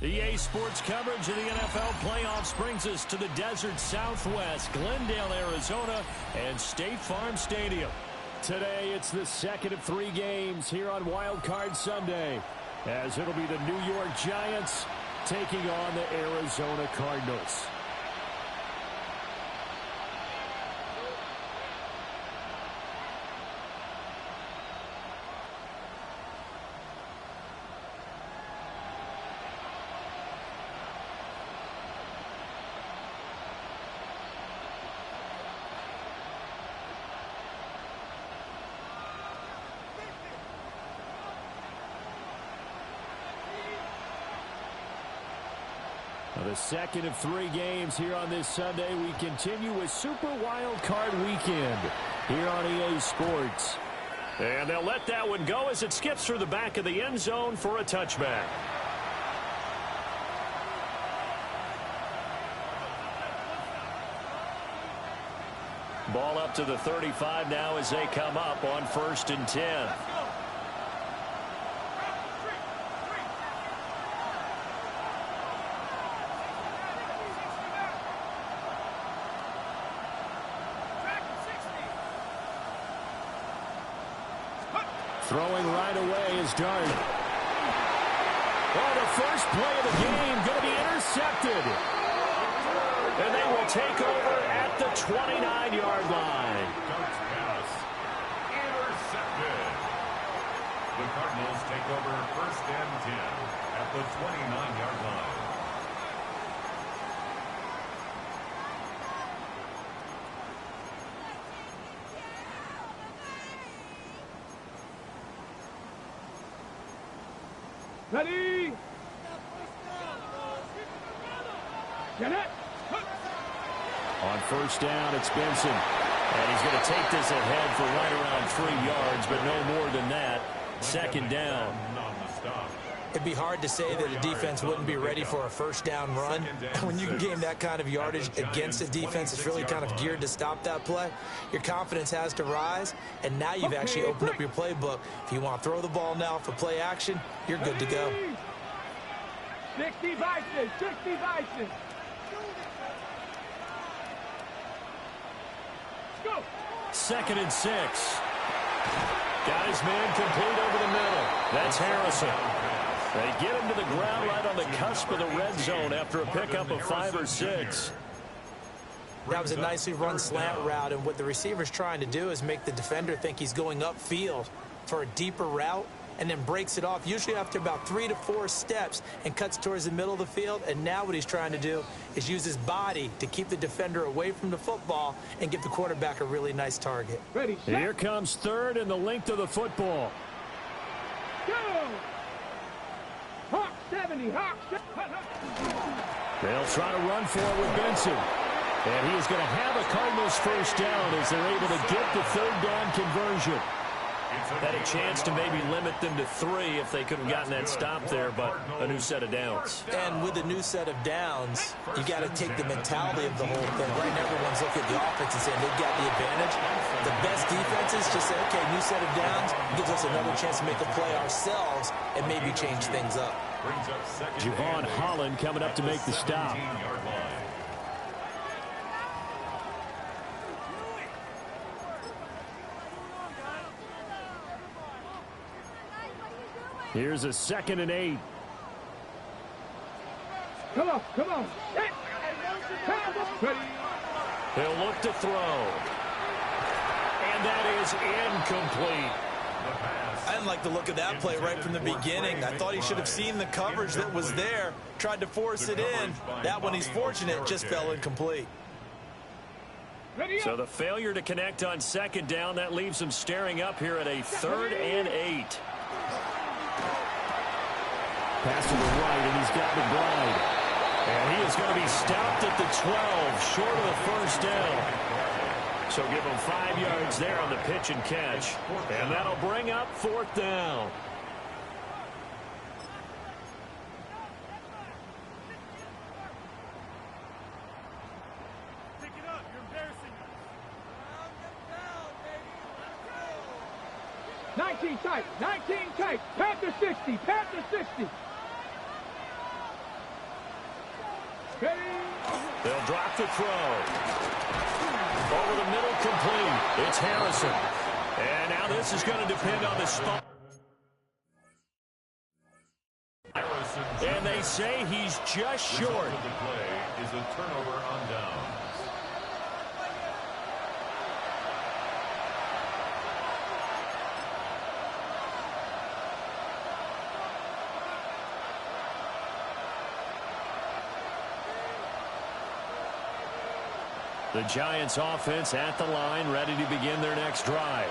EA Sports coverage of the NFL playoffs brings us to the desert Southwest, Glendale, Arizona, and State Farm Stadium. Today, it's the second of 3 games here on Wild Card Sunday, as it'll be the New York Giants taking on the Arizona Cardinals. The second of 3 games here on this Sunday. We continue with Super Wild Card Weekend here on EA Sports. And they'll let that one go as it skips through the back of the end zone for a touchback. Ball up to the 35 now as they come up on 1st and 10. Throwing right away is Dart. Oh, the first play of the game going to be intercepted. And they will take over at the 29-yard line. Dart's pass intercepted. The Cardinals take over 1st and 10 at the 29-yard line. Ready? Get it. On 1st down, it's Benson. And he's going to take this ahead for right around 3 yards, but no more than that. 2nd down. It'd be hard to say that a defense wouldn't be ready for a 1st down run. When you can gain that kind of yardage against a defense that's really kind of geared to stop that play, your confidence has to rise, and now you've actually opened up your playbook. If you want to throw the ball now for play action, you're good to go. 60 Vices, 60 Vices. Go. 2nd and 6. Got his man complete over the middle. That's Harrison. They get him to the ground right on the cusp of the red zone after a pickup of 5 or 6. That was a nicely run slant route, and what the receiver's trying to do is make the defender think he's going upfield for a deeper route, and then breaks it off, usually after about 3 to 4 steps, and cuts towards the middle of the field. And now what he's trying to do is use his body to keep the defender away from the football and give the quarterback a really nice target. Ready, here comes 3rd and the length of the football. Go! Hawk 70, Hawk 70. They'll try to run for it with Benson. And he is going to have a Cardinals 1st down as they're able to get the 3rd down conversion. Had a chance to maybe limit them to 3 if they could have gotten that stop there, but a new set of downs. And with a new set of downs, you got to take the mentality of the whole thing. Right now, everyone's looking at the offense and saying they've got the advantage. The best defenses just say, okay, new set of downs gives us another chance to make a play ourselves and maybe change things up. Javon Holland coming up to make the stop. Here's a 2nd and 8. Come on, come on. He'll look to throw. And that is incomplete. I didn't like the look of that play right from the beginning. I thought he should have seen the coverage that was there, tried to force it in. That one, he's fortunate, just fell incomplete. So the failure to connect on 2nd down, that leaves him staring up here at a 3rd and 8. Pass to the right, and he's got McBride. And he is going to be stopped at the 12, short of the 1st down. So give him 5 yards there on the pitch and catch. And that'll bring up 4th down. Pick it up. You're embarrassing us. 19 tight. 19 tight. Panther 60. Panther 60. They'll drop the throw. Over the middle, complete. It's Harrison. And now this is going to depend on the spot. And they say he's just short. The play is a turnover on downs. The Giants offense at the line, ready to begin their next drive.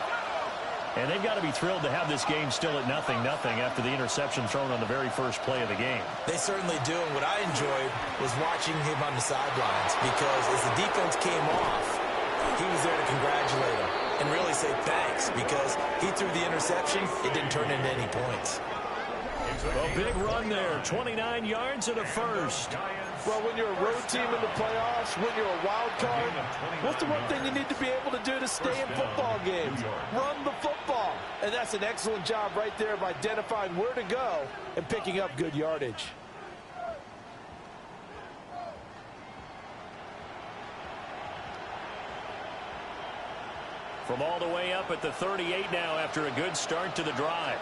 And they've got to be thrilled to have this game still at 0-0 after the interception thrown on the very first play of the game. They certainly do, and what I enjoyed was watching him on the sidelines, because as the defense came off, he was there to congratulate him and really say thanks, because he threw the interception. It didn't turn into any points. A big run there, 29 yards and a first. Well, when you're a road team in the playoffs, when you're a wild card, what's the one thing you need to be able to do to stay in football games? Run the football. And that's an excellent job right there of identifying where to go and picking up good yardage. From all the way up at the 38 now after a good start to the drive.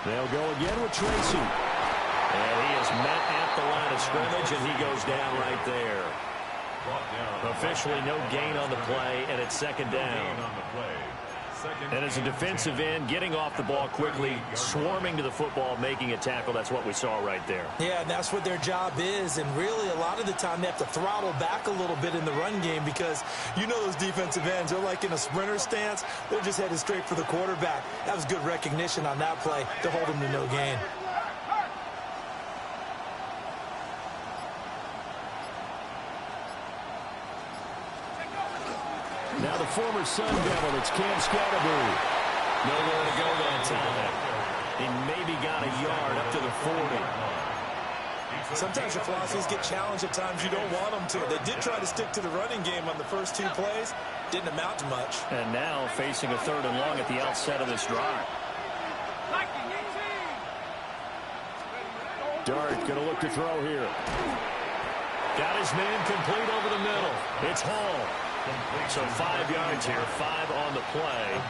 They'll go again with Tracy. And he is met at the line of scrimmage, and he goes down right there. Officially no gain on the play, and it's second down. And as a defensive end, getting off the ball quickly, swarming to the football, making a tackle, that's what we saw right there. Yeah, and that's what their job is, and really a lot of the time they have to throttle back a little bit in the run game, because you know those defensive ends, they're like in a sprinter stance. They're just headed straight for the quarterback. That was good recognition on that play to hold them to no gain. Now the former Sun Devil, it's Cam Scatterbury. Nowhere to go that time. He maybe got a yard up to the 40. Sometimes your philosophies get challenged at times you don't want them to. They did try to stick to the running game on the first two plays. Didn't amount to much. And now facing a 3rd and long at the outset of this drive. Dart going to look to throw here. Got his man complete over the middle. It's Hall. So 5 yards here, 5 on the play.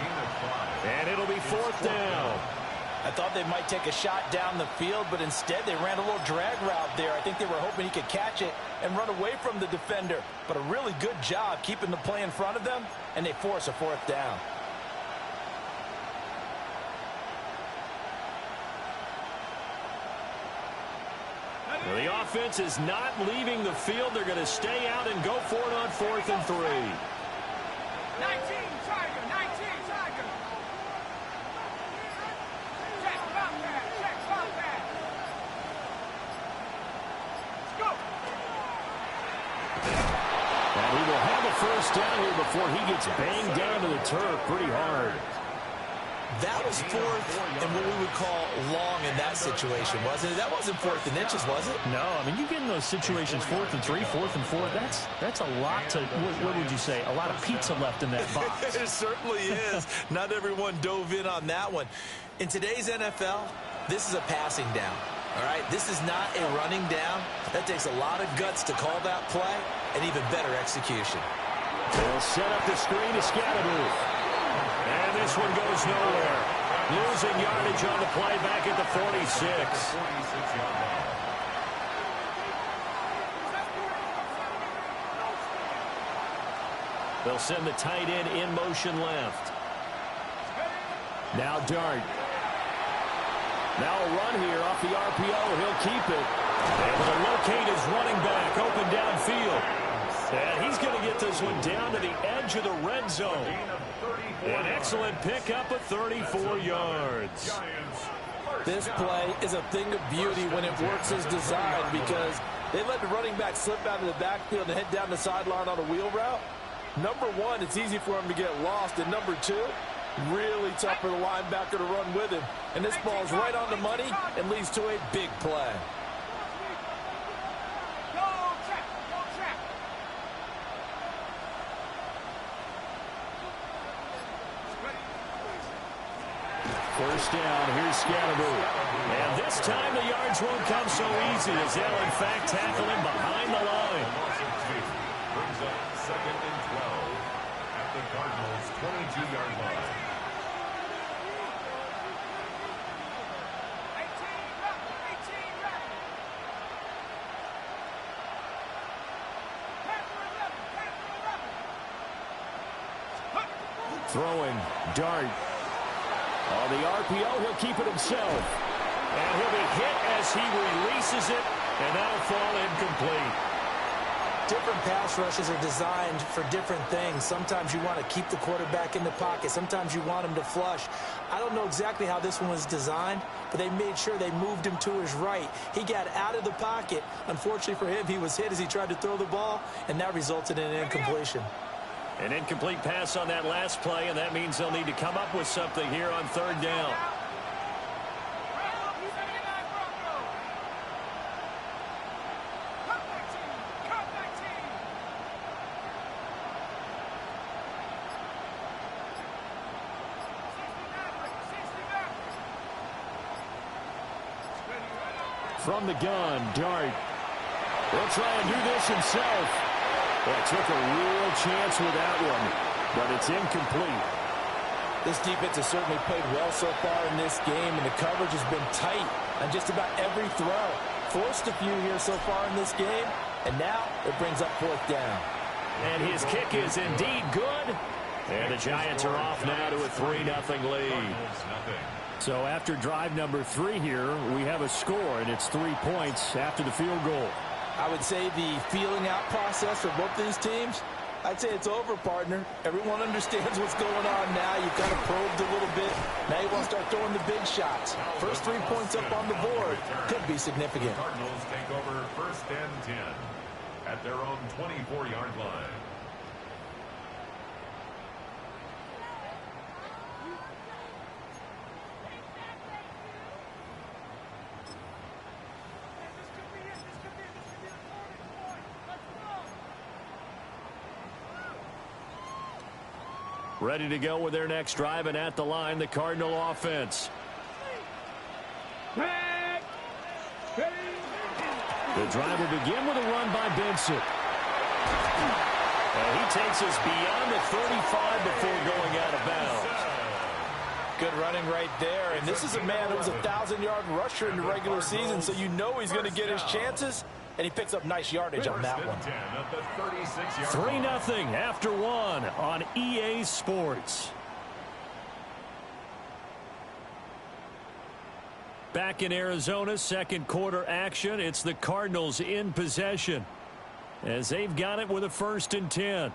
And it'll be 4th down. I thought they might take a shot down the field, but instead they ran a little drag route there. I think they were hoping he could catch it and run away from the defender. But a really good job keeping the play in front of them, and they force a 4th down. Well, the offense is not leaving the field. They're going to stay out and go for it on 4th and 3. 19 Tiger, 19 Tiger. Check, stop that, check, stop that. Let's go. And he will have a 1st down here before he gets banged down to the turf pretty hard. That was 4th and what we would call long in that situation, wasn't it? That wasn't 4th and inches, was it? No, I mean, you get in those situations 4th and 3, 4th and 4. That's a lot to, what would you say, a lot of pizza left in that box. It certainly is. Not everyone dove in on that one. In today's NFL, this is a passing down, all right? This is not a running down. That takes a lot of guts to call that play, and even better execution. They'll set up the screen to Scatterbury. And this one goes nowhere. Losing yardage on the play back at the 46. They'll send the tight end in motion left. Now Dart. Now a run here off the RPO. He'll keep it. Able to locate his running back open downfield. And he's going to get this one down to the edge of the red zone. An excellent pickup of 34 yards. This play is a thing of beauty when it works as designed, because they let the running back slip out of the backfield and head down the sideline on a wheel route. Number one, it's easy for him to get lost. And number two, really tough for the linebacker to run with him. And this ball's right on the money and leads to a big play. First down, here's Scatterby. And this time the yards won't come so easy as they'll, in fact, tackle him behind the line. Brings up 2nd and 12 at the Cardinals' 22-yard line. Throwing, dart. On the RPO, he'll keep it himself. And he'll be hit as he releases it, and that'll fall incomplete. Different pass rushes are designed for different things. Sometimes you want to keep the quarterback in the pocket. Sometimes you want him to flush. I don't know exactly how this one was designed, but they made sure they moved him to his right. He got out of the pocket. Unfortunately for him, he was hit as he tried to throw the ball, and that resulted in an incompletion. An incomplete pass on that last play, and that means they'll need to come up with something here on 3rd down. From the gun, Dart. He'll try and do this himself. Well, took a real chance with that one, but it's incomplete. This defense has certainly played well so far in this game, and the coverage has been tight on just about every throw. Forced a few here so far in this game, and now it brings up 4th down. And his kick is indeed good. And the Giants are off now to a 3-0 lead. So after drive number 3 here, we have a score, and it's 3 points after the field goal. I would say the feeling out process for both these teams, I'd say it's over, partner. Everyone understands what's going on now. You kind of probed a little bit. Now you want to start throwing the big shots. First 3 points up on the board could be significant. The Cardinals take over 1st and 10 at their own 24-yard line. Ready to go with their next drive, and at the line, the Cardinal offense. The drive will begin with a run by Benson. And he takes us beyond the 35 before going out of bounds. Good running right there, and this is a man who was a 1,000-yard rusher in the regular season, so you know he's going to get his chances. And he picks up nice yardage on that one. 3-0 after 1 on EA Sports. Back in Arizona, 2nd quarter action. It's the Cardinals in possession as they've got it with a 1st and 10.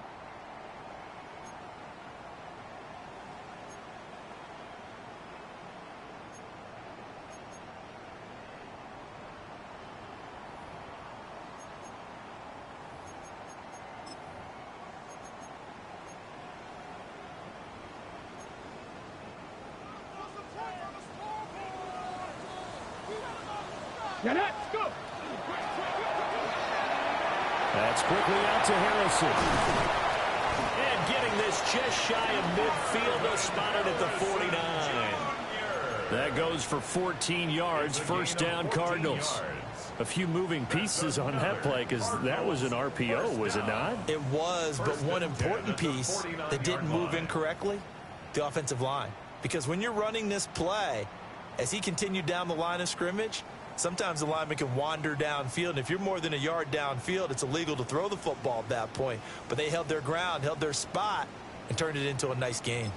That's quickly out to Harrison. And getting this just shy of midfield, they'll spot it at the 49. That goes for 14 yards, 1st down Cardinals. A few moving pieces on that play because that was an RPO, was it not? It was, but one important piece that didn't move incorrectly, the offensive line. Because when you're running this play, as he continued down the line of scrimmage, sometimes the lineman can wander downfield, and if you're more than a yard downfield, it's illegal to throw the football at that point. But they held their ground, held their spot, and turned it into a nice gain.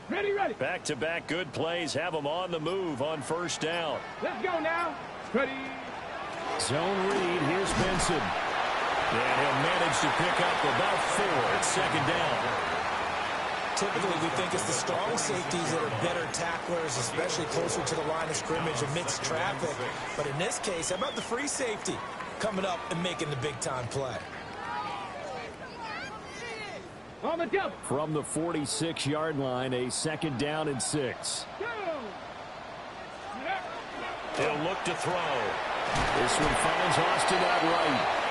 Ready, ready. Back-to-back good plays have them on the move on 1st down. Let's go now. Ready. Zone read. Here's Benson. And he'll manage to pick up about 4 at 2nd down. Typically, we think it's the strong safeties that are better tacklers, especially closer to the line of scrimmage amidst traffic. But in this case, how about the free safety coming up and making the big-time play? On the double. From the 46-yard line, a 2nd down and 6. They'll look to throw. This one finds Austin outright.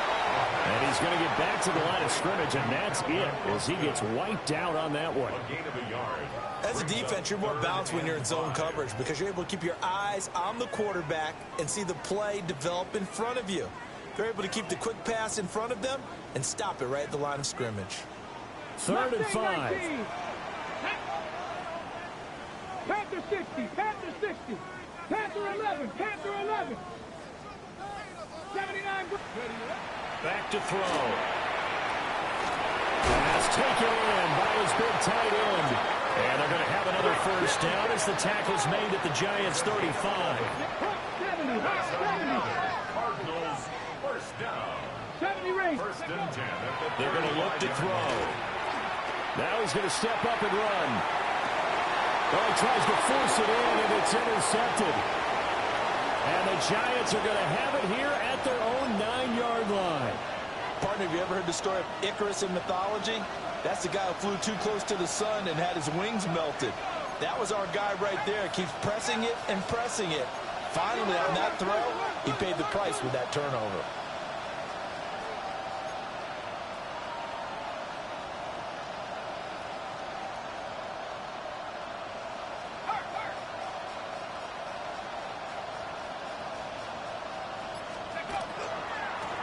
And he's going to get back to the line of scrimmage, and that's it, as he gets wiped out on that one. A gain of a yard. As a defense, you're more balanced when you're in zone coverage because you're able to keep your eyes on the quarterback and see the play develop in front of you. They're able to keep the quick pass in front of them and stop it right at the line of scrimmage. 3rd and 5. Panther 60, Panther 60, Panther 11, Panther 11. 79. Back to throw. Pass taken in by his big tight end. And they're going to have another first down as the tackle's made at the Giants' 35. 70, 70. Cardinals first down. 70 range. First and 10 at the They're going to look to throw. Now he's going to step up and run. Well, he tries to force it in, and it's intercepted. And the Giants are going to have it here at their own 9-yard line. Partner, have you ever heard the story of Icarus in mythology? That's the guy who flew too close to the sun and had his wings melted. That was our guy right there. Keeps pressing it and pressing it. Finally, on that throw, he paid the price with that turnover.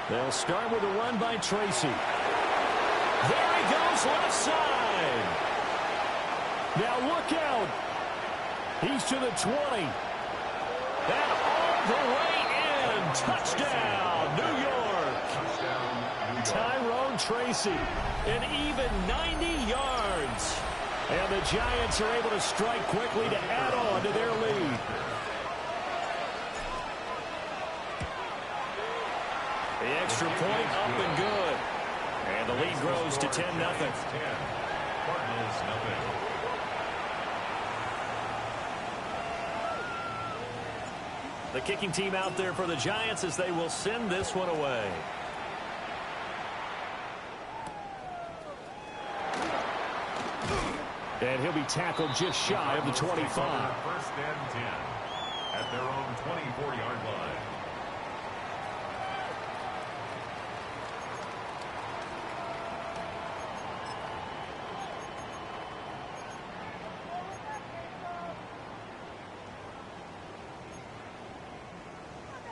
They'll start with a run by Tracy. There he goes, left side. Now look out. He's to the 20. And all the way in. Touchdown, New York. Tyrone Tracy, an even 90 yards. And the Giants are able to strike quickly to add on to their lead. The extra point up and good. And the lead grows to 10-0. Cardinals nothing. The kicking team out there for the Giants as they will send this one away. And he'll be tackled just shy of the 25. First and 10 at their own 24-yard line.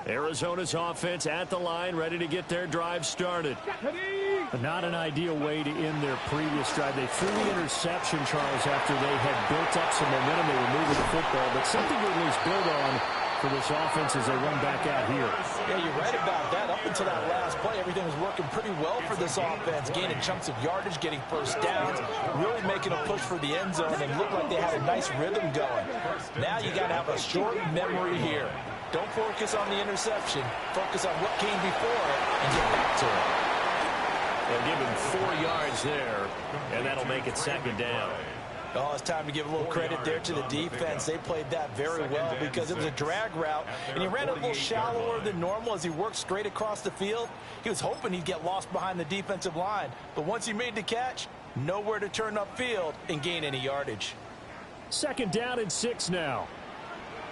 Arizona's offense at the line, ready to get their drive started. But not an ideal way to end their previous drive. They threw the interception, Charles, after they had built up some momentum. They were moving the football, but something to at least build on for this offense as they run back out here. Yeah, you're right about that. Up until that last play, everything was working pretty well for this offense, gaining chunks of yardage, getting first downs, really making a push for the end zone, and looked like they had a nice rhythm going. Now you got to have a short memory here. Don't focus on the interception. Focus on what came before it and get back to it. They'll give him 4 yards there, and that'll make it second down. Oh, it's time to give a little credit there to the defense. They played that very well because it was a drag route, and he ran it a little shallower than normal as he worked straight across the field. He was hoping he'd get lost behind the defensive line, but once he made the catch, nowhere to turn upfield and gain any yardage. Second down and 6 now.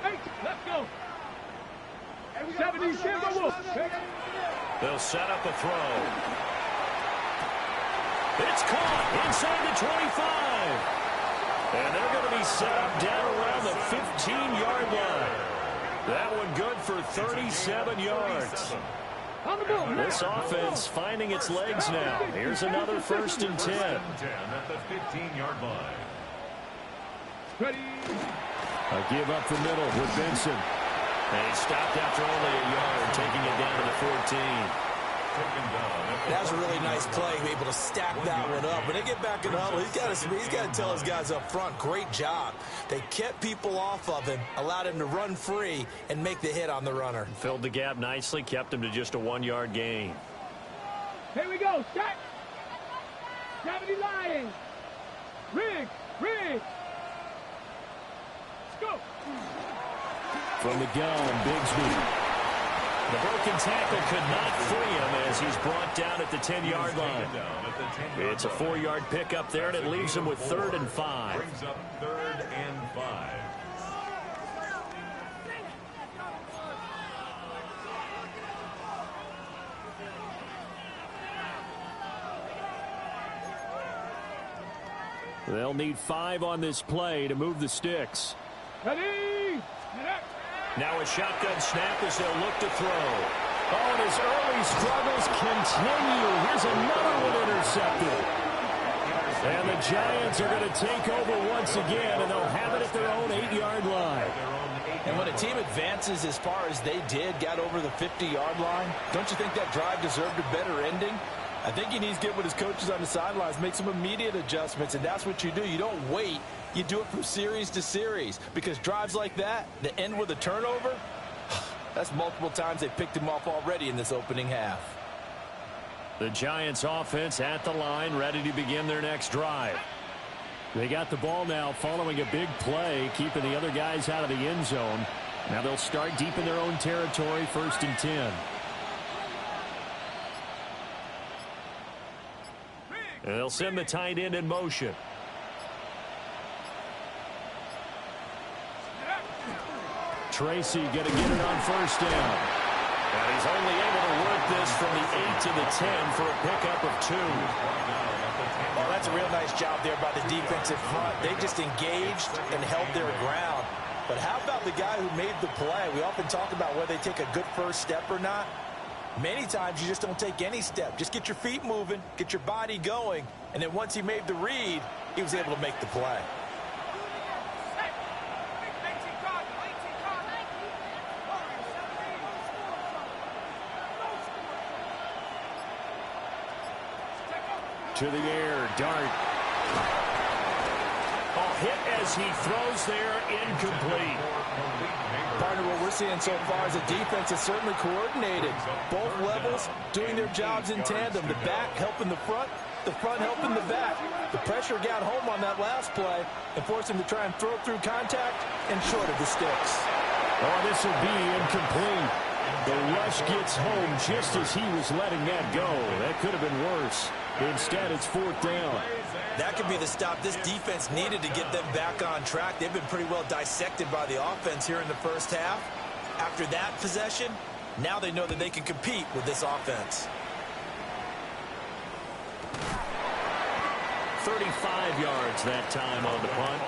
Hey, let's go. 70, They'll set up a throw. It's caught inside the 25. And they're going to be set up down around the 15-yard line. That one good for 37 yards. On the ball. This offense finding its legs now. Here's another first and 10. At the 15-yard line. Ready. A give up the middle with Benson. And he stopped after only a yard, taking it down to the 14. That was a really nice play, able to stack that one up. When they get back in the huddle, he's got to tell his guys up front, great job. They kept people off of him, allowed him to run free and make the hit on the runner. Filled the gap nicely, kept him to just a 1-yard gain. Here we go. Start. 70 Lions. Riggs. Let's go. From the gun, Bigsby. The broken tackle could not free him as he's brought down at the 10-yard line. It's a 4-yard pickup there, and it leaves him with 3rd and 5. Brings up 3rd and 5. They'll need 5 on this play to move the sticks. Ready? Now a shotgun snap as they'll look to throw. Oh, and his early struggles continue. Here's another one intercepted. And the Giants are going to take over once again, and they'll have it at their own 8-yard line. And when a team advances as far as they did, got over the 50-yard line, don't you think that drive deserved a better ending? I think he needs to get with his coaches on the sidelines, make some immediate adjustments, and that's what you do. You don't wait. You do it from series to series, because drives like that end with a turnover, that's multiple times they picked him off already in this opening half. The Giants offense at the line, ready to begin their next drive. They got the ball now following a big play, keeping the other guys out of the end zone. Now they'll start deep in their own territory, 1st and 10. And they'll send the tight end in motion. Tracy going to get it on 1st down. And he's only able to work this from the 8 to the 10 for a pickup of 2. Well, that's a real nice job there by the defensive front. They just engaged and held their ground. But how about the guy who made the play? We often talk about whether they take a good first step or not. Many times you just don't take any step. Just get your feet moving, get your body going, and then once he made the read, he was able to make the play. To the air, Dart. Oh, hit as he throws there, incomplete. Partner, what we're seeing so far is the defense is certainly coordinated. Both levels doing their jobs in tandem. The back helping the front helping the back. The pressure got home on that last play and forced him to try and throw through contact and short of the sticks. Oh, this will be incomplete. The rush gets home just as he was letting that go. That could have been worse. Instead, it's 4th down. That could be the stop this defense needed to get them back on track. They've been pretty well dissected by the offense here in the first half. After that possession, now they know that they can compete with this offense. 35 yards that time on the punt.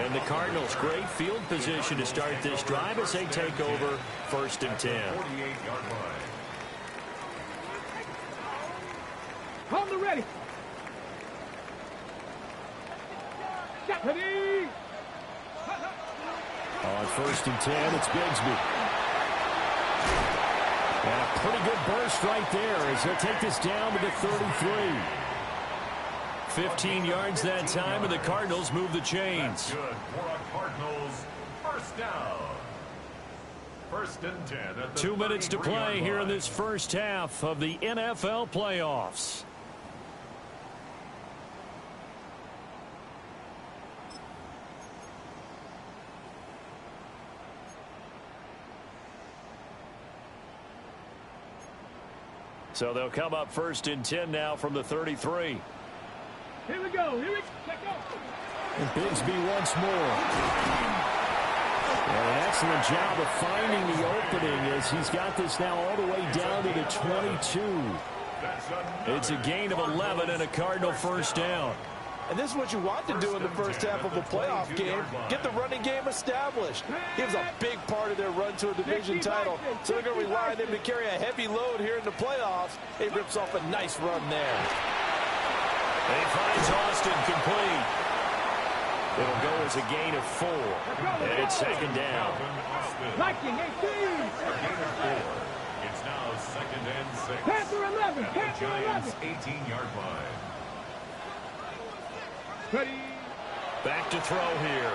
And the Cardinals, great field position to start this drive as they take over 1st and 10. On the ready. Ready. On 1st and 10, it's Bigsby. And a pretty good burst right there as they'll take this down to the 33. 15 yards that time, and the Cardinals move the chains. Good for a Cardinals 1st down. 1st and 10 at the 2 minutes to play 33-yard here in line. this first half of the NFL playoffs. So they'll come up 1st and 10 now from the 33. Here we go. Here we go. And Bigsby once more. And an excellent job of finding the opening as he's got this now all the way down to the 22. It's a gain of 11 and a Cardinal 1st down. And this is what you want to do in the first half of a playoff game. Get the running game established. He was a big part of their run to a division title. So they're going to rely on him to carry a heavy load here in the playoffs. He rips off a nice run there. He finds Austin complete. It'll go as a gain of 4. And it's 2nd down. Viking 18. It's now 2nd and 6. Panther 11. At the Panther Giants 11. 18-yard line. Ready. Back to throw here.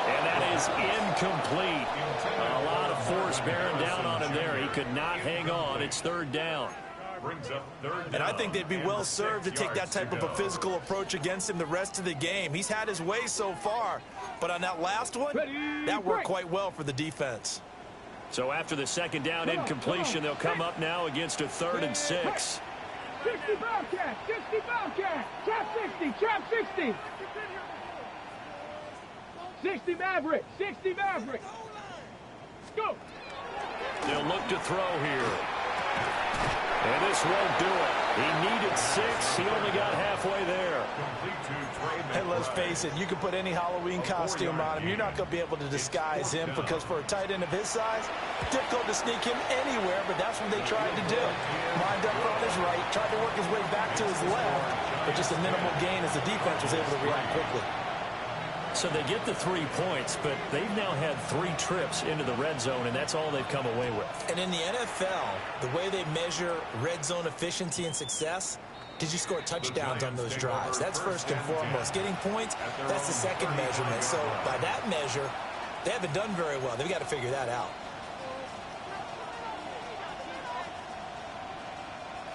And that is incomplete. A lot of force bearing down on him there. He could not hang on. It's 3rd down. Brings up 3rd down. And I think they'd be well served to take that type of a physical approach against him the rest of the game. He's had his way so far, but on that last one, that worked quite well for the defense. So after the 2nd down incompletion, they'll come up now against a 3rd and 6. 60 Bobcat. 60 Bobcat. Trap 60. Trap 60. 60 Maverick. 60 Maverick. Go. They'll look to throw here. And this won't do it. He needed 6. He only got halfway there. And let's face it, you can put any Halloween costume on him. You're not going to be able to disguise him because for a tight end of his size, difficult to sneak him anywhere, but that's what they tried to do. Lined up on his right, tried to work his way back to his left, but just a minimal gain as the defense was able to react quickly. So they get the 3 points, but they've now had 3 trips into the red zone, and that's all they've come away with. And in the NFL, the way they measure red zone efficiency and success, did you score touchdowns on those drives? That's first and foremost. Getting points, that's the second measurement. So by that measure, they haven't done very well. They've got to figure that out.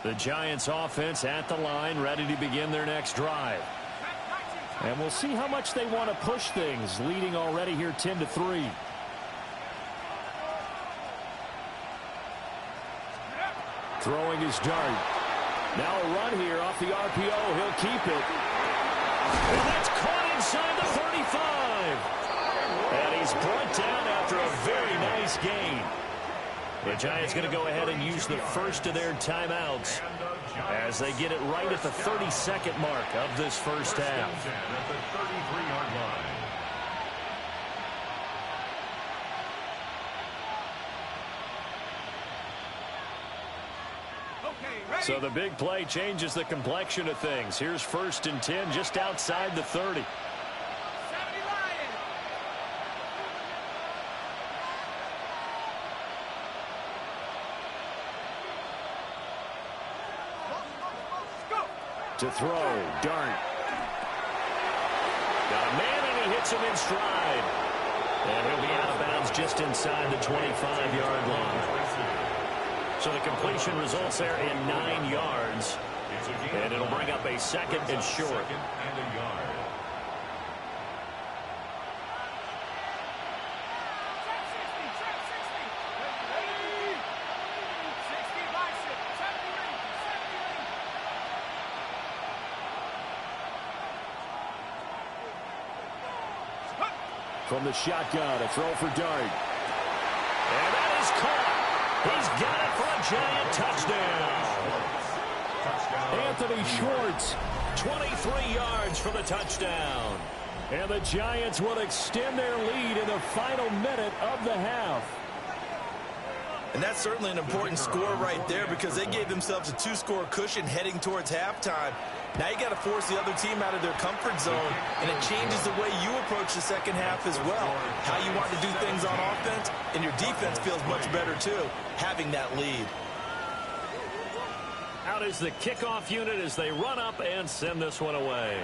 The Giants offense at the line, ready to begin their next drive. And we'll see how much they want to push things, leading already here 10-3. Throwing his dart. Now a run here off the RPO. He'll keep it. And that's caught inside the 35. And he's brought down after a very nice gain. The Giants going to go ahead and use the first of their timeouts as they get it right at the 32nd mark of this first half. At the 33-yard line. So the big play changes the complexion of things. Here's 1st and 10 just outside the 30. To throw, Dart. Got a man, and he hits him in stride. And he'll be out of bounds just inside the 25-yard line. So the completion results there in 9 yards. And it'll bring up a 2nd and short. And a yard. From the shotgun, a throw for Dart. And that is caught. He's got it for a Giant touchdown. Anthony Schwartz, 23 yards for the touchdown. And the Giants will extend their lead in the final minute of the half. And that's certainly an important score right there because they gave themselves a 2-score cushion heading towards halftime. Now you got to force the other team out of their comfort zone, and it changes the way you approach the second half as well. How you want to do things on offense, and your defense feels much better too, having that lead. Out is the kickoff unit as they run up and send this one away.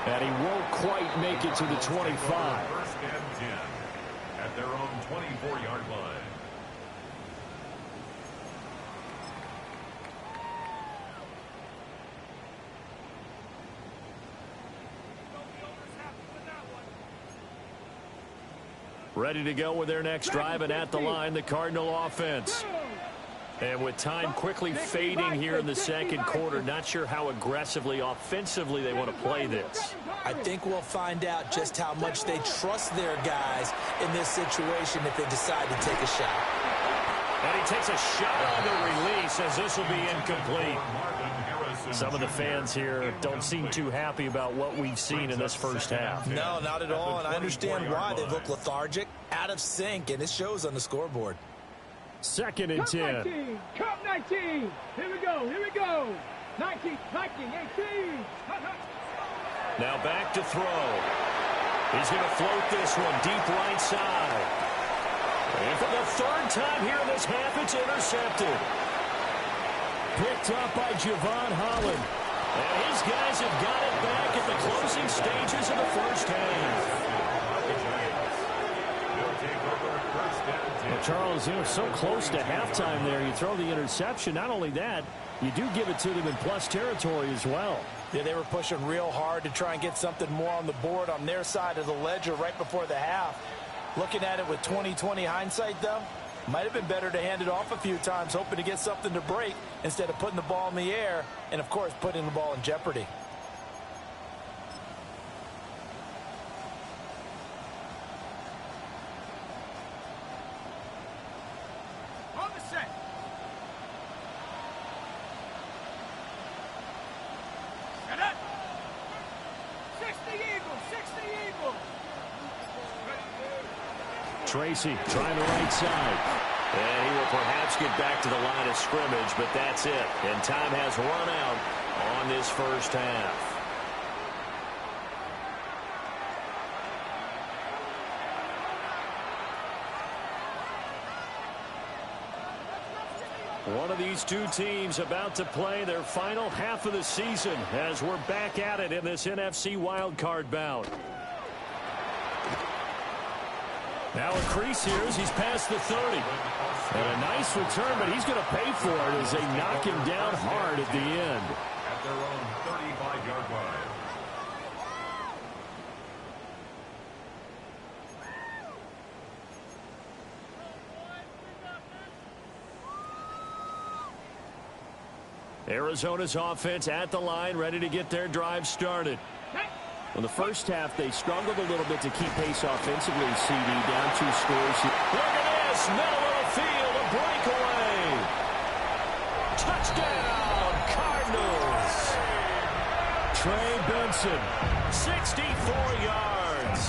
And he won't quite make it to the 25. 1st and 10 at their own 24-yard line. Ready to go with their next drive, and at the line, the Cardinal offense. And with time quickly fading here in the second quarter, not sure how aggressively, offensively they want to play this. I think we'll find out just how much they trust their guys in this situation if they decide to take a shot. And he takes a shot on the release as this will be incomplete. Some of the fans here don't seem too happy about what we've seen in this first half. No, not at all, and I understand why. They look lethargic, out of sync, and it shows on the scoreboard. 2nd and 10. Cup 19. Here we go. 19, 18. Now back to throw. He's going to float this one deep right side. And for the 3rd time here in this half, it's intercepted. Picked up by Javon Holland. And his guys have got it back at the closing stages of the first half. Well, Charles, so close to halftime there. You throw the interception. Not only that, you do give it to them in plus territory as well. Yeah, they were pushing real hard to try and get something more on the board on their side of the ledger right before the half. Looking at it with 20/20 hindsight, though, might have been better to hand it off a few times, hoping to get something to break instead of putting the ball in the air and, of course, putting the ball in jeopardy. Tracy trying the right side. And he will perhaps get back to the line of scrimmage, but that's it. And time has run out on this first half. One of these two teams about to play their final half of the season as we're back at it in this NFC wildcard bout. Now a crease here as he's past the 30. And a nice return, but he's going to pay for it as they knock him down hard at the end. At their own 35-yard line. Arizona's offense at the line, ready to get their drive started. In the first half, they struggled a little bit to keep pace offensively, CD, down 2 scores. Look at this, middle of the field, a breakaway. Touchdown, Cardinals. Trey Benson, 64 yards.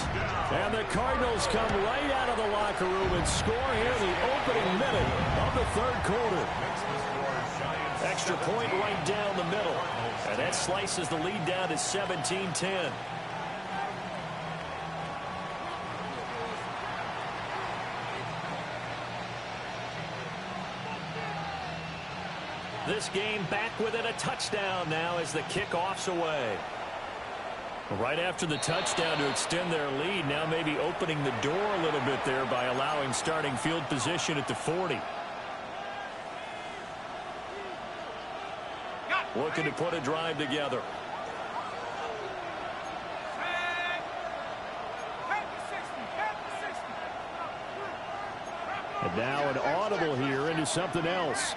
And the Cardinals come right out of the locker room and score here in the opening minute of the third quarter. Extra point right down the middle. And that slices the lead down to 17-10. This game back within a touchdown now as the kickoff's away. Right after the touchdown to extend their lead, now maybe opening the door a little bit there by allowing starting field position at the 40. Looking to put a drive together. And now an audible here into something else.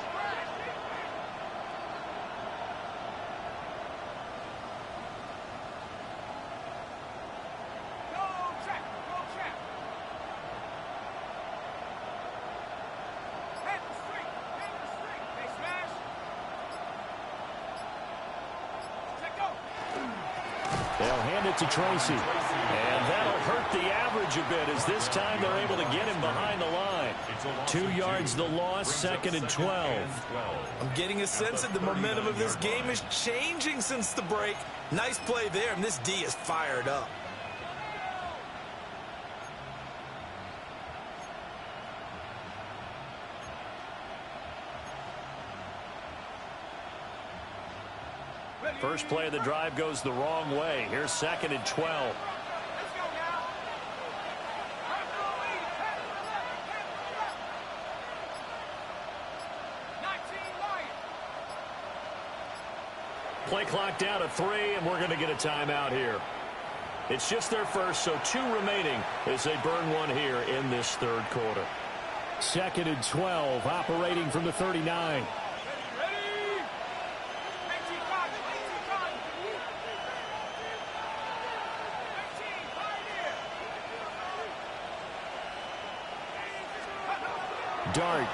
To Tracy. And that'll hurt the average a bit as this time they're able to get him behind the line. 2 yards the loss, 2nd and 12. I'm getting a sense that the momentum of this game is changing since the break. Nice play there, and this D is fired up. First play of the drive goes the wrong way. Here's 2nd and 12. Play clock down to 3, and we're going to get a timeout here. It's just their first, so 2 remaining as they burn one here in this third quarter. 2nd and 12, operating from the 39. Dart.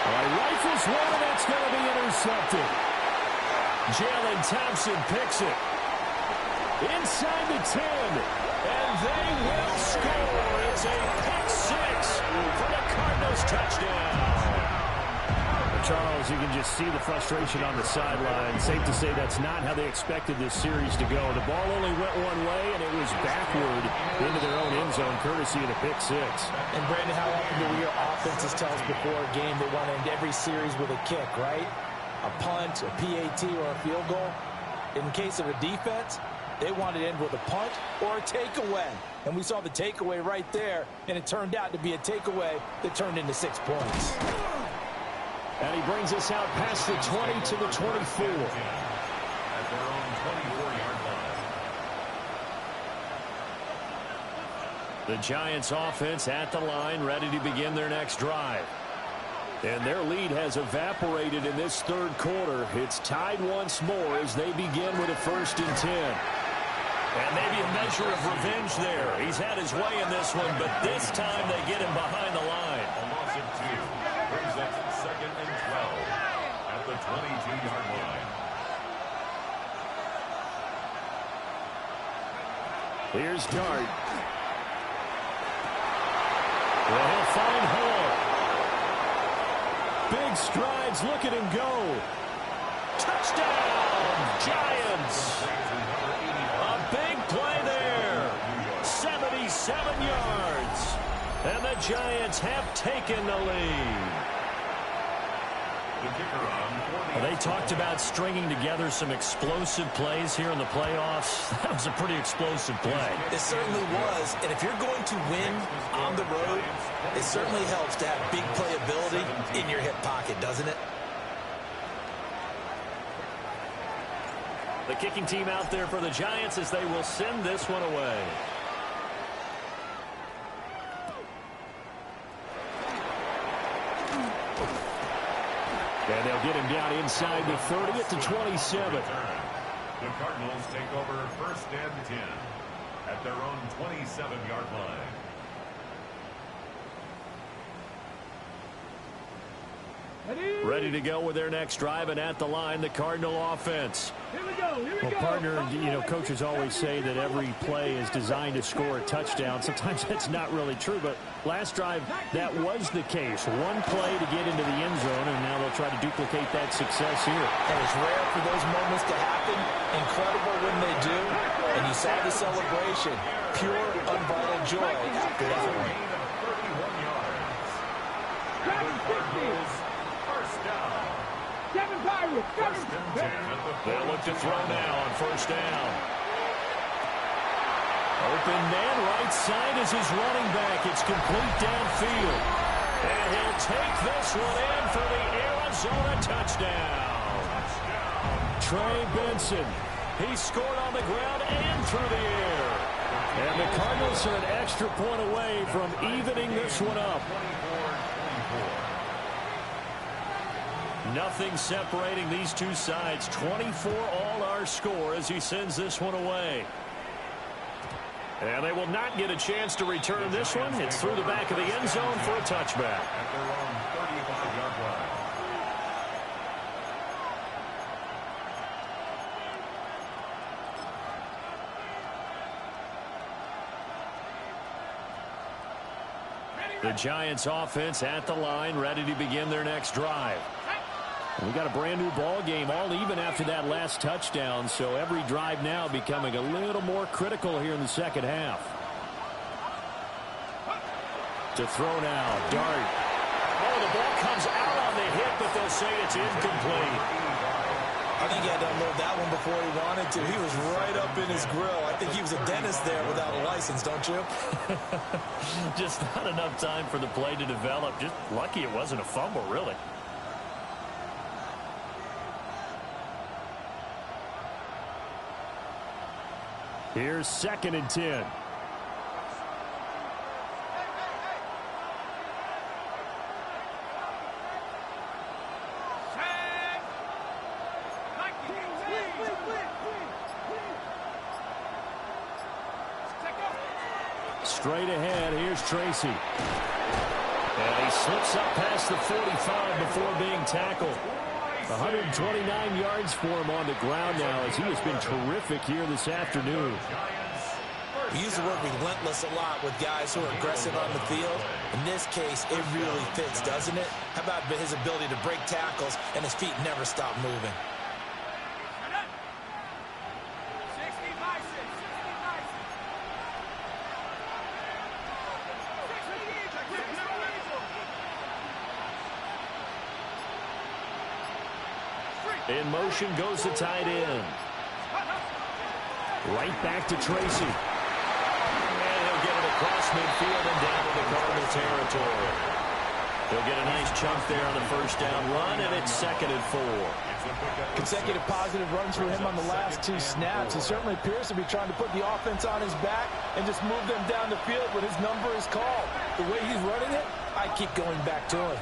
Rifles one, and it's going to be intercepted. Jalen Thompson picks it. Inside the 10, and they will score. It's a pick 6 for the Cardinals touchdown. Charles, you can just see the frustration on the sideline. Safe to say that's not how they expected this series to go. The ball only went one way, and it was backward into their own end zone, courtesy of the pick 6. And, Brandon, how often do we hear offenses tell us before a game they want to end every series with a kick, right? A punt, a PAT, or a field goal. In case of a defense, they wanted to end with a punt or a takeaway. And we saw the takeaway right there, and it turned out to be a takeaway that turned into 6 points. And he brings us out past the 20 to the 24. At their own 24-yard line. The Giants offense at the line, ready to begin their next drive. And their lead has evaporated in this third quarter. It's tied once more as they begin with a 1st and 10. And maybe a measure of revenge there. He's had his way in this one, but this time they get him behind the line. A loss of 2 brings up 2nd and 12 at the 22-yard line. Here's Dart. Well, he'll find Hill. Big strides. Look at him go. Touchdown, Giants. A big play there. 77 yards. And the Giants have taken the lead. Well, they talked about stringing together some explosive plays here in the playoffs. That was a pretty explosive play. It certainly was. And if you're going to win on the road, it certainly helps to have big playability in your hip pocket, doesn't it? The kicking team out there for the Giants as they will send this one away. And they'll get him down inside the 30 at the 27. The Cardinals take over first and 10 at their own 27-yard line. Ready to go with their next drive, and at the line, the Cardinal offense. Here we go. Here we go. Well, partner, you know, coaches always say that every play is designed to score a touchdown. Sometimes that's not really true, but last drive, that was the case. One play to get into the end zone, and now they'll try to duplicate that success here. And it's rare for those moments to happen. Incredible when they do. And you saw the celebration. Pure, unbridled joy after that one. 7 Pirates. 7. They'll look to throw now on first down. Open man right side is his running back. It's complete downfield. And he'll take this one in for the Arizona touchdown. Trey Benson. He scored on the ground and through the air. And the Cardinals are an extra point away from evening this one up. Nothing separating these two sides. 24 all our score as he sends this one away. And they will not get a chance to return this one. It's through the back of the end zone for a touchback. At their own 35-yard line. The Giants offense at the line, ready to begin their next drive. We got a brand new ball game, all even after that last touchdown, so every drive now becoming a little more critical here in the second half. To throw now, Dart. Oh, the ball comes out on the hit, but they'll say it's incomplete. I think he had to unload that one before he wanted to. He was right up in his grill. I think he was a dentist there without a license, don't you? Just not enough time for the play to develop. Just lucky it wasn't a fumble, really. Here's 2nd and 10. Straight ahead, here's Tracy. And he slips up past the 45 before being tackled. 129 yards for him on the ground now as he has been terrific here this afternoon. We use the word relentless a lot with guys who are aggressive on the field. In this case, it really fits, doesn't it? How about his ability to break tackles and his feet never stop moving? In motion goes the tight end. Right back to Tracy. And he'll get it across midfield and down to the Cardinal territory. He'll get a nice chunk there on the first down run, and it's 2nd and 4. Consecutive positive runs for him on the last 2 snaps. He certainly appears to be trying to put the offense on his back and just move them down the field when his number is called. The way he's running it, I keep going back to him.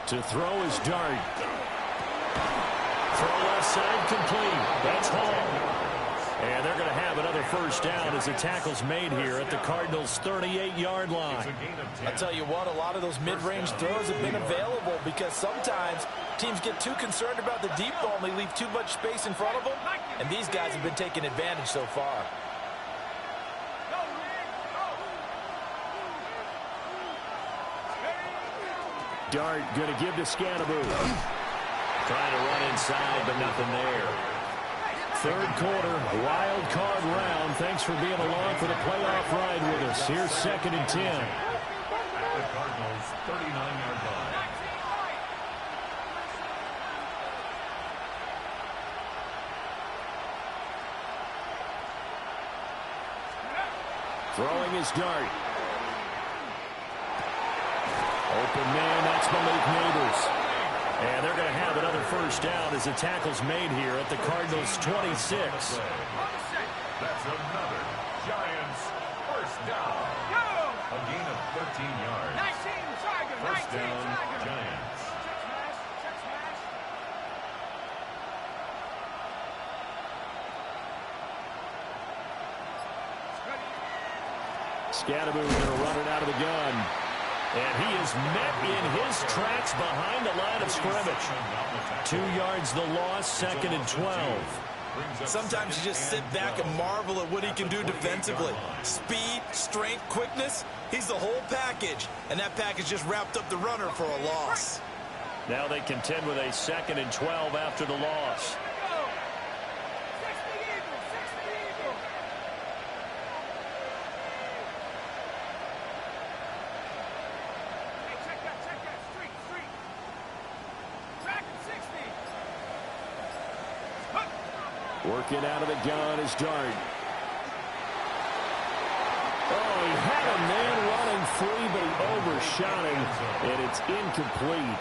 To throw is Dart. Throw left side complete. That's home. And they're going to have another first down as the tackle's made here at the Cardinals' 38-yard line. I tell you what, a lot of those mid-range throws have been available because sometimes teams get too concerned about the deep ball and they leave too much space in front of them. And these guys have been taking advantage so far. Dart going to give to Scannaboo. Trying to run inside, but nothing there. Third quarter, wild card round. Thanks for being along for the playoff ride with us. Here's 2nd and 10. At the Cardinals' 39-yard line. Throwing his Dart. Open man, that's Malik Neighbors. And they're going to have another first down as the tackle's made here at the Cardinals' 26. That's another Giants first down. A gain of 13 yards. First down, Giants. Scannaboo going to run it out of the gun. And he is met in his tracks behind the line of scrimmage. 2 yards the loss, 2nd and 12. Sometimes you just sit back and marvel at what he can do defensively. Speed, strength, quickness, he's the whole package. And that package just wrapped up the runner for a loss. Now they contend with a 2nd and 12 after the loss. Working out of the gun is Dart. Oh, he had a man running free, but he overshot him, and it's incomplete.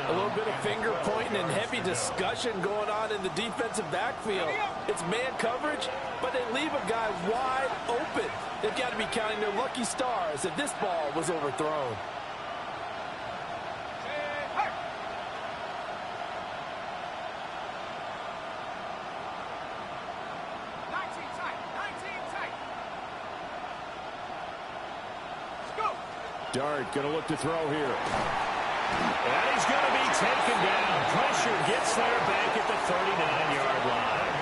A little bit of finger pointing and heavy discussion going on in the defensive backfield. It's man coverage, but they leave a guy wide open. They've got to be counting their lucky stars if this ball was overthrown. Dart going to look to throw here. And he's going to be taken down. Pressure gets there back at the 39-yard line.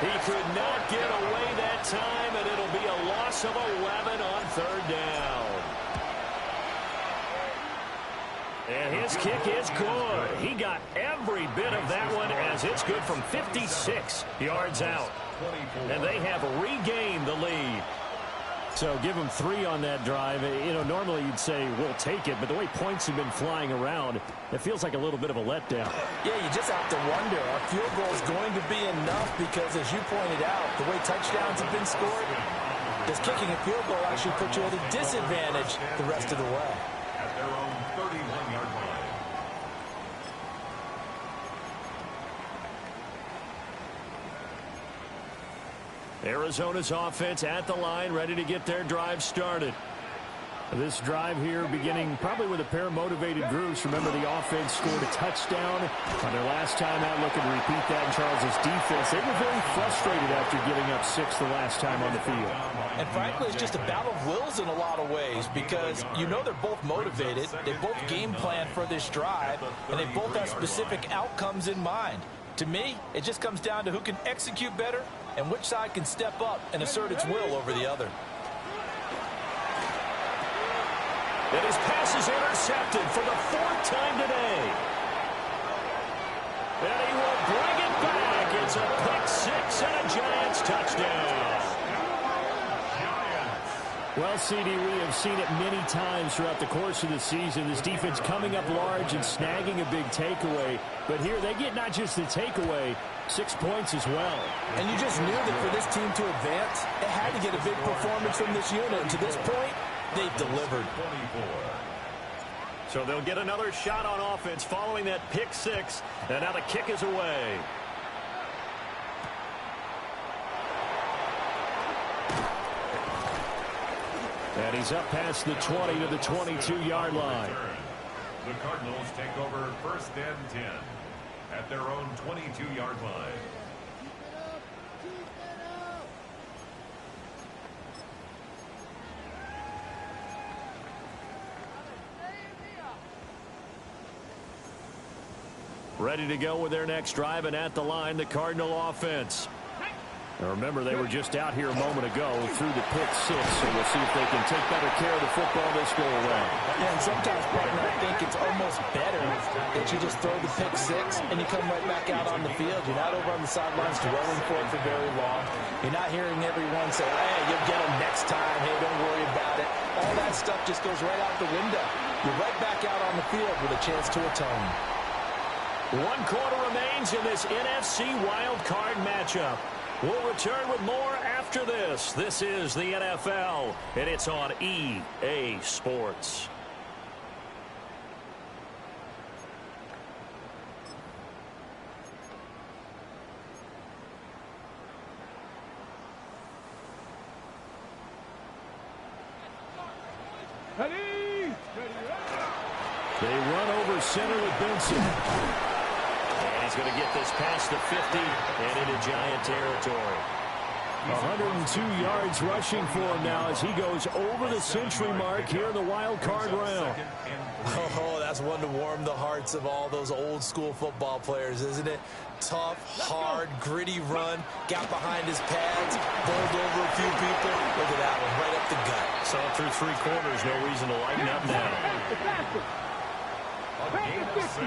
He could not get away that time, and it'll be a loss of 11 on 3rd down. And his kick is good. He got every bit of that one as it's good from 56 yards out. And they have regained the lead. So give them 3 on that drive. You know, normally you'd say we'll take it, but the way points have been flying around, it feels like a little bit of a letdown. Yeah, you just have to wonder, are field goals going to be enough? Because as you pointed out, the way touchdowns have been scored, does kicking a field goal actually put you at a disadvantage the rest of the way? At their own 31-yard line. Arizona's offense at the line, ready to get their drive started. This drive here beginning probably with a pair of motivated groups. Remember, the offense scored a touchdown on their last time out, looking to repeat that in Charles's defense. They were very frustrated after giving up 6 the last time on the field. And frankly, it's just a battle of wills in a lot of ways because you know they're both motivated. They both game plan for this drive, and they both have specific outcomes in mind. To me, it just comes down to who can execute better and which side can step up and assert its will over the other. And his pass is intercepted for the 4th time today. And he will bring it back. It's a pick 6 and a Giants touchdown. Well, CD, we have seen it many times throughout the course of the season. This defense coming up large and snagging a big takeaway. But here they get not just the takeaway, 6 points as well. And you just knew that for this team to advance, it had to get a big performance from this unit. And to this point, they've delivered. So they'll get another shot on offense following that pick 6. And now the kick is away. And he's up past the 20 to the 22-yard line. The Cardinals take over 1st and 10 at their own 22-yard line. Ready to go with their next drive, and at the line, the Cardinal offense. Now remember, they were just out here a moment ago through the pick six, so we'll see if they can take better care of the football this go around. Yeah, and sometimes, partner, I think it's almost better that you just throw the pick six and you come right back out on the field. You're not over on the sidelines dwelling for it for very long. You're not hearing everyone say, hey, you'll get them next time. Hey, don't worry about it. All that stuff just goes right out the window. You're right back out on the field with a chance to atone. 1 quarter remains in this NFC wild card matchup. We'll return with more after this. This is the NFL, and it's on EA Sports. Ready? They run over center with Benson. And he's going to get this past the 50 and into Giant territory. 102 yards rushing for him now as he goes over the century mark here in the wild card round. Oh, that's one to warm the hearts of all those old school football players, isn't it? Tough, hard, gritty run, got behind his pads, bowled over a few people. Look at that one, right up the gut. Saw it through 3 quarters, no reason to lighten up now. That's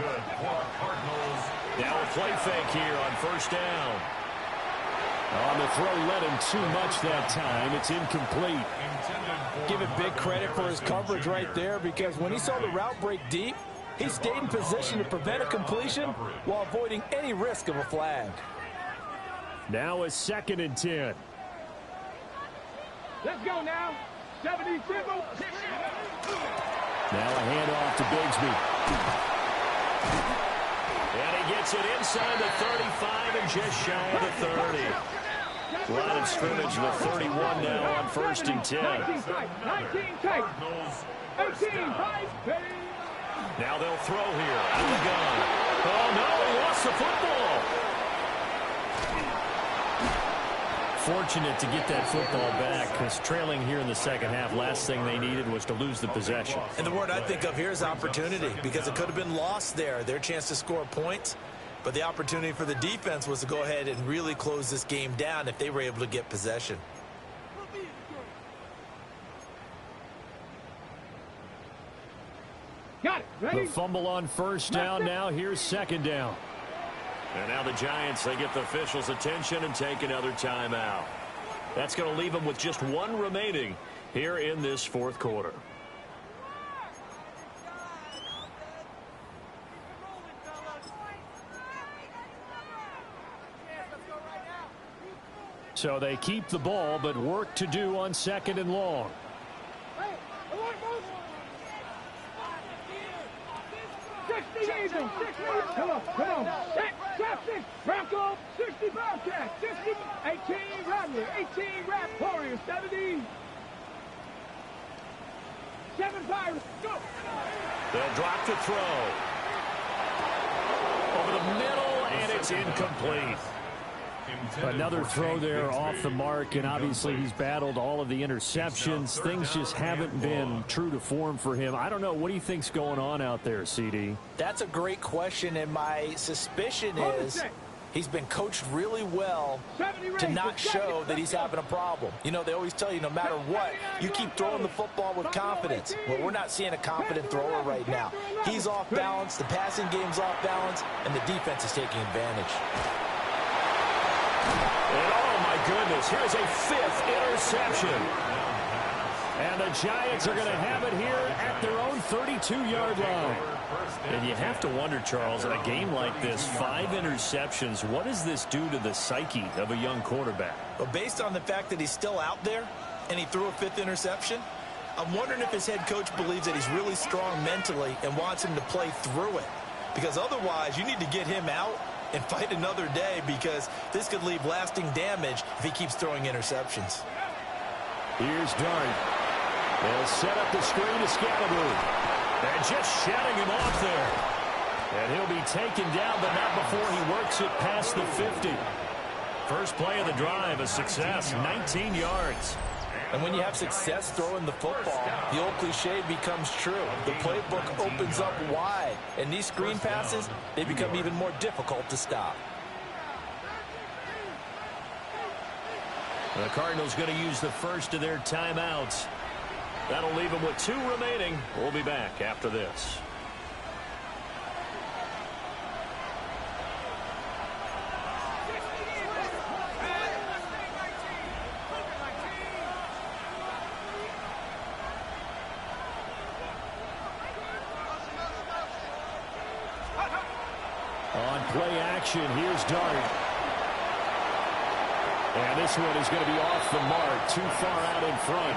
good for Cardinals. Now a play fake here on first down. On the throw, led him too much that time. It's incomplete. Give it big credit for his coverage right there, because when he saw the route break deep, he stayed in position to prevent a completion while avoiding any risk of a flag. Now a 2nd and 10. Let's go now. 70 simple. Now a handoff to Bigsby. And he gets it inside the 35 and just shy of the 30. Line of scrimmage to the 31 now on 1st and 10. 19 tight. 18 tight. Now they'll throw here. Out of the gun. Oh, no, he lost the football. Fortunate to get that football back, because trailing here in the second half, last thing they needed was to lose the possession. And the word I think of here is opportunity, because it could have been lost there. Their chance to score points, but the opportunity for the defense was to go ahead and really close this game down if they were able to get possession. Got it. Ready? The fumble on first down now. Here's 2nd down. And now the Giants, they get the officials' attention and take another timeout. That's going to leave them with just 1 remaining here in this 4th quarter. So they keep the ball, but work to do on 2nd and long. Come on. Stop 6. Bronco, 60 Bobcat, 60, 18 Rattler, 18 Rat Warrior, 70. 7 Pirates, go. They'll drop to throw. Over the middle, and it's incomplete. Another throw there off the mark, and obviously he's battled all of the interceptions. Things just haven't been true to form for him. I don't know. What do you think's going on out there, CD? That's a great question, and my suspicion is he's been coached really well to not show that he's having a problem. You know, they always tell you no matter what, you keep throwing the football with confidence. Well, we're not seeing a confident thrower right now. He's off balance, the passing game's off balance, and the defense is taking advantage. And oh my goodness, here's a 5th interception. And the Giants are going to have it here at their own 32-yard line. And you have to wonder, Charles, in a game like this, 5 interceptions, what does this do to the psyche of a young quarterback? Well, based on the fact that he's still out there and he threw a 5th interception, I'm wondering if his head coach believes that he's really strong mentally and wants him to play through it. Because otherwise, you need to get him out and fight another day, because this could leave lasting damage if he keeps throwing interceptions. Here's Dart. They'll set up the screen to Scalaboo. And just shutting him off there. And he'll be taken down, but not before he works it past the 50. First play of the drive, a success, 19 yards. And when you have success throwing the football, the old cliche becomes true. The playbook opens up wide, and these screen passes, they become even more difficult to stop. The Cardinals going to use the first of their timeouts. That'll leave them with 2 remaining. We'll be back after this. On play action, here's Dart. And this one is going to be off the mark, too far out in front.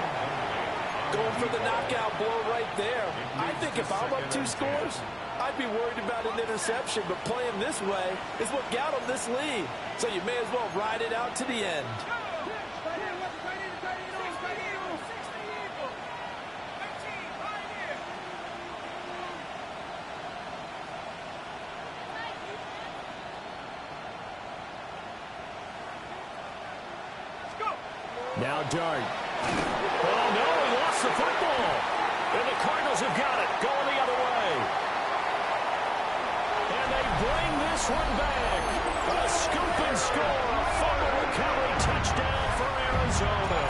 Going for the knockout blow right there. I think if I'm up 2 scores, I'd be worried about an interception, but playing this way is what got them this lead. So you may as well ride it out to the end. Now Dart. Oh, no, he lost the football. And the Cardinals have got it, going the other way. And they bring this one back. A scoop and score, a fumble recovery touchdown for Arizona.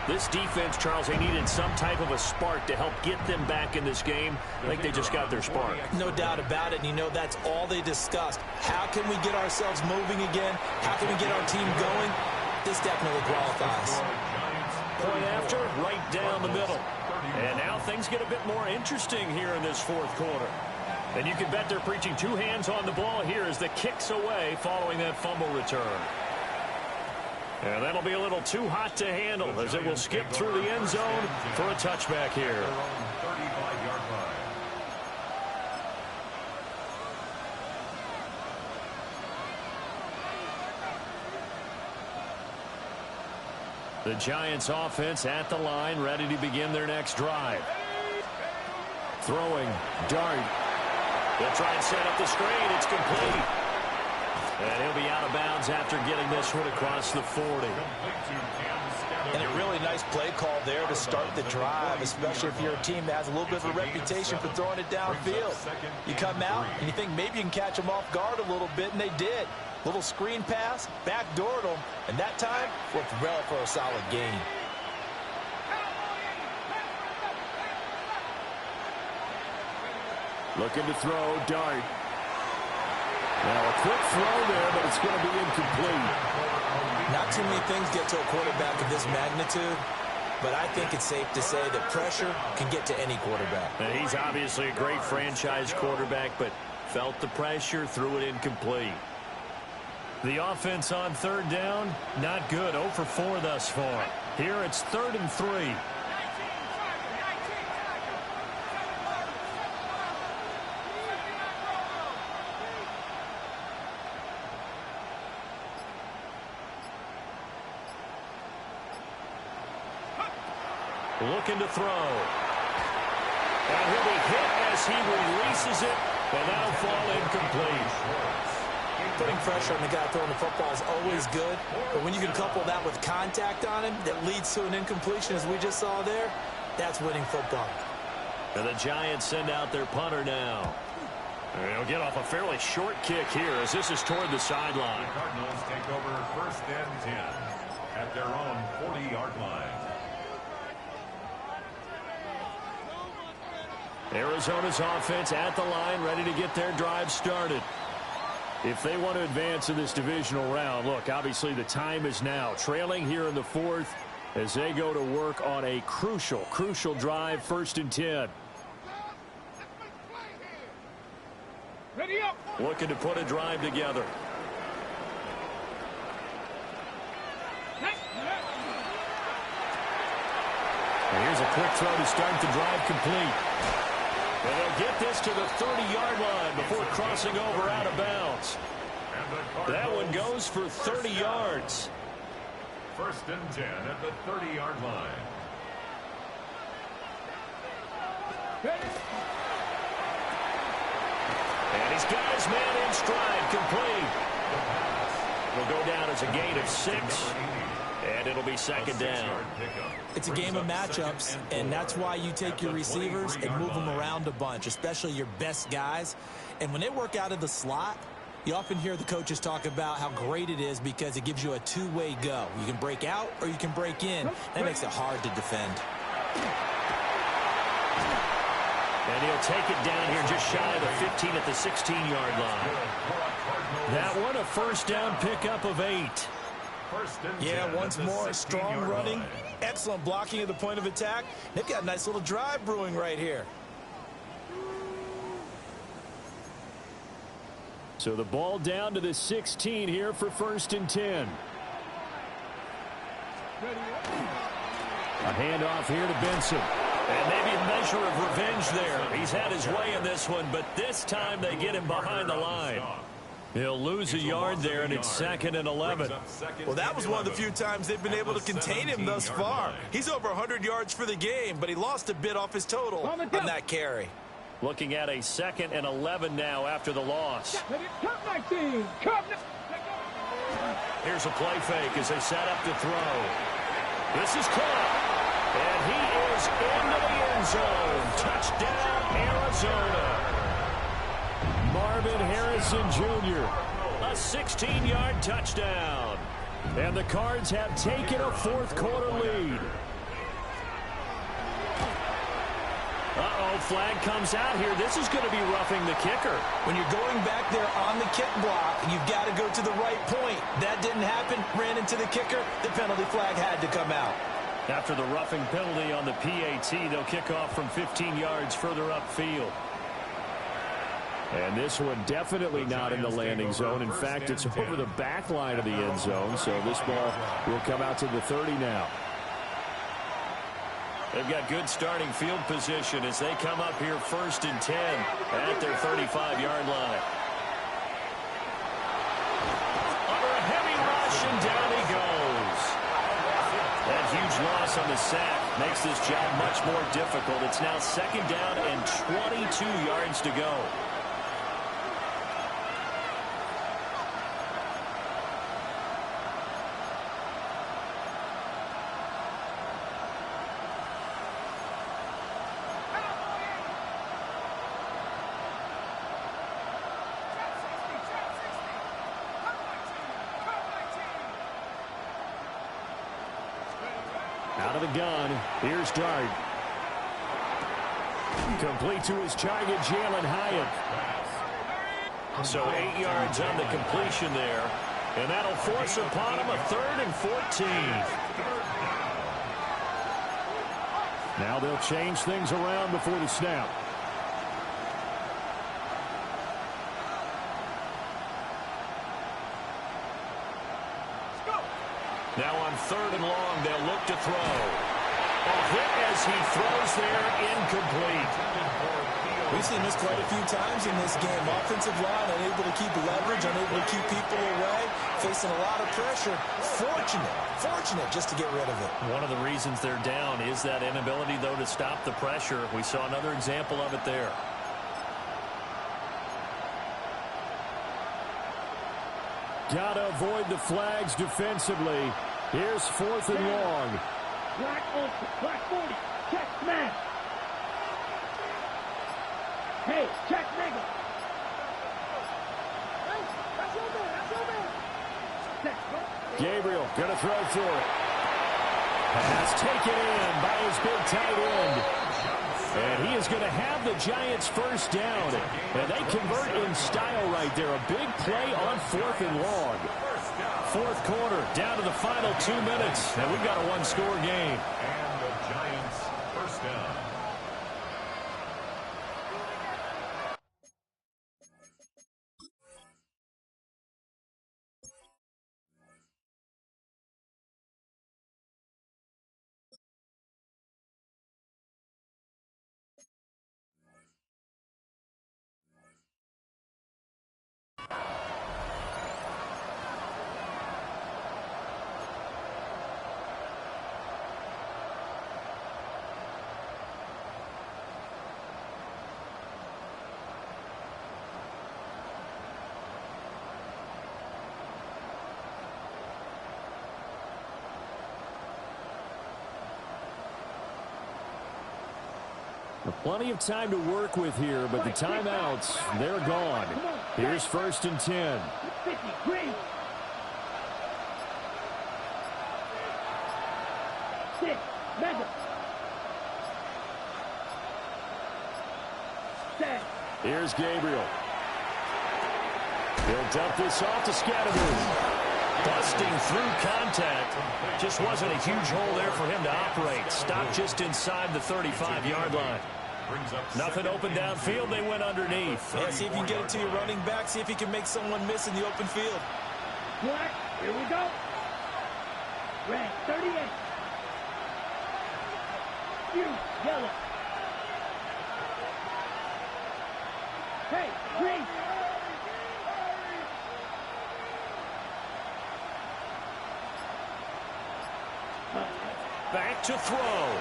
This defense, Charles, they needed some type of a spark to help get them back in this game. I think they just got their spark. No doubt about it, and you know that's all they discussed. How can we get ourselves moving again? How can we get our team going? This definitely qualifies. Point after, right down the middle. And now things get a bit more interesting here in this 4th quarter. And you can bet they're preaching 2 hands on the ball here as the kick's away following that fumble return. And that'll be a little too hot to handle as it will skip through the end zone for a touchback here. The Giants offense at the line, ready to begin their next drive. Throwing, Dart. They'll try and set up the screen. It's complete. And he'll be out of bounds after getting this one across the 40. And a really nice play call there to start the drive, especially if you're a team that has a little bit of a reputation for throwing it downfield. You come out and you think maybe you can catch them off guard a little bit, and they did. Little screen pass, backdoored them, and that time worked well for a solid gain. Looking to throw, Dart. Now a quick throw there, but it's going to be incomplete. Not too many things get to a quarterback of this magnitude, but I think it's safe to say that pressure can get to any quarterback. Now, he's obviously a great franchise quarterback, but felt the pressure, threw it incomplete. The offense on 3rd down, not good. 0 for 4 thus far. Here it's 3rd and 3. Looking to throw. And he'll be hit as he releases it, and that'll fall incomplete. Putting pressure on the guy throwing the football is always good, but when you can couple that with contact on him that leads to an incompletion, as we just saw there, that's winning football. And the Giants send out their punter now. And they'll get off a fairly short kick here as this is toward the sideline. The Cardinals take over 1st and 10 at their own 40-yard line. Arizona's offense at the line, ready to get their drive started. If they want to advance in this divisional round, look, obviously the time is now. Trailing here in the 4th as they go to work on a crucial drive, 1st and 10. Ready up. Looking to put a drive together. And here's a quick throw to start the drive complete. And they'll get this to the 30-yard line before crossing over out of bounds. That one goes for 30 yards. 1st and 10 at the 30-yard line. And he's got his man in stride, complete. Will go down as a gain of 6. And it'll be second down. It's a game of matchups, and that's why you take your receivers and move them around a bunch, especially your best guys. And when they work out of the slot, you often hear the coaches talk about how great it is because it gives you a two-way go. You can break out or you can break in. That makes it hard to defend. And he'll take it down here just shy of the 15 at the 16-yard line. That one a first down pickup of 8. Yeah, once more, strong running, excellent blocking at the point of attack. They've got a nice little drive brewing right here. So the ball down to the 16 here for 1st and 10. A handoff here to Benson. And maybe a measure of revenge there. He's had his way in this one, but this time they get him behind the line. He'll lose a yard there, and it's 2nd and 11. Well, that was one of the few times they've been able to contain him thus far. He's over 100 yards for the game, but he lost a bit off his total on that carry. Looking at a 2nd and 11 now after the loss. Here's a play fake as they set up to throw. This is caught, and he is into the end zone. Touchdown, Arizona. Marvin Harrison Jr. A 16-yard touchdown. And the Cards have taken a 4th quarter lead. Uh-oh, flag comes out here. This is going to be roughing the kicker. When you're going back there on the kick block, you've got to go to the right point. That didn't happen. Ran into the kicker. The penalty flag had to come out. After the roughing penalty on the PAT, they'll kick off from 15 yards further upfield. And this one definitely not in the landing zone. In fact, it's over the back line of the end zone. So this ball will come out to the 30 now. They've got good starting field position as they come up here 1st and 10 at their 35-yard line. Under a heavy rush, and down he goes. That huge loss on the sack makes this job much more difficult. It's now 2nd down and 22 yards to go. Out of the gun, here's Dart. Complete to his target, Jalen Hyatt. So 8 yards on the completion there. And that'll force upon him a 3rd and 14. Now they'll change things around before the snap. Now on 3rd and long, they'll look to throw. A hit as he throws there, incomplete. We've seen this quite a few times in this game. Offensive line unable to keep leverage, unable to keep people away, facing a lot of pressure. Fortunate just to get rid of it. One of the reasons they're down is that inability, though, to stop the pressure. We saw another example of it there. Gotta avoid the flags defensively. Here's 4th and long. Black ultra, black 40, check smash. Hey, check nigga. Hey, that's your man. Gabriel gonna throw for it. Pass taken in by his big tight end. And he is going to have the Giants 1st down. And they convert in style right there. A big play on 4th and long. 4th quarter, down to the final 2 minutes. And we've got a 1-score game. And the Giants 1st down. Plenty of time to work with here, but the timeouts, they're gone. Here's 1st and 10. 50, green. 6, mega. 7. Here's Gabriel. He'll dump this off to Scatterman. Busting through contact. Just wasn't a huge hole there for him to operate. Stopped just inside the 35-yard line. Nothing open downfield. They went underneath. Yeah, see if you can get it to your running back. See if you can make someone miss in the open field. Black, here we go. Red, 38. You, yellow. Hey, green. Back to throw.